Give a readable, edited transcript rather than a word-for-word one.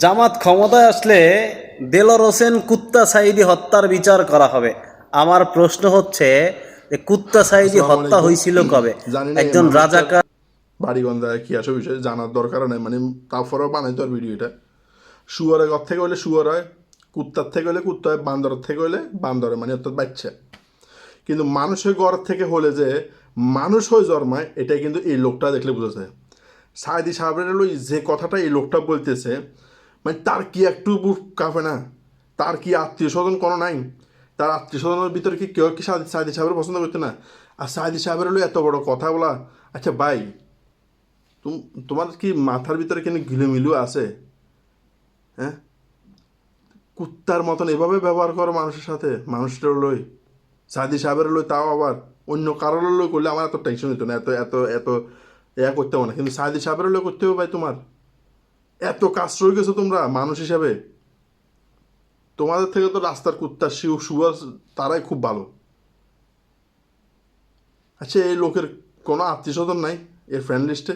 জামাত ক্ষমতায় আসলে দেলোয়ার হোসেন কুত্তা সাঈদী হত্যার বিচার করা হবে। আমার প্রশ্ন হচ্ছে যে কুত্তা সাঈদী আসসালামু হত্যা আলাইকুম। হয়েছিল কবে? জানি না এই একজন মানুষটার রাজাকার বাড়িগন্ধায় কি আসে বিষয় জানার দরকার নেই, মানে তারপরেও বানাইতো আর ভিডিওটা। শুয়ারের ঘর থেকে হলে শুয়ার হয়, কুত্তার থেকে হলে কুত্তা হয়, বান্দরের থেকে হলে বান্দর হয়, মানে অর্থাৎ বাচ্চা। কিন্তু মানুষের ঘর থেকে হলে যে মানুষ হয়ে জন্মায়, এটাই কিন্তু এই লোকটা দেখলে বোঝা যায়। সাইদি সাহেবের হলো যে কথাটা এই লোকটা বলতেছে, মানে তার কি একটু বুক কাঁপে না? তার কি আত্মীয় স্বজন কোনো নাই? তার আত্মীয় স্বজনের ভিতরে কি কেউ কি সাইদি সাহেবের পছন্দ করতে না? আর সাইদি সাহেবের হলো এত বড় কথা বলা। আচ্ছা ভাই, তোমার কি মাথার ভিতরে কেন ঘিলুমিলু আছে? হ্যাঁ, কুত্তার মতন এভাবে ব্যবহার করো মানুষের সাথে, মানুষটার লই, সাইদি সাহেবের লই, তাও আবার অন্য কারোর লই করলে আমার এত টেনশন হতো না, এত এত এত করতে হবে না, কিন্তু সাইদি সাহেবের লই করতে হবে ভাই। তোমার এত কাজ রয়ে গেছো তোমরা মানুষ হিসাবে। তোমাদের থেকে তো রাস্তার কুত্তা শুয়ার তারাই খুব ভালো। আচ্ছা, এই লোকের কোনো আত্মীয় স্বজন নাই এর ফ্রেন্ড লিস্টে?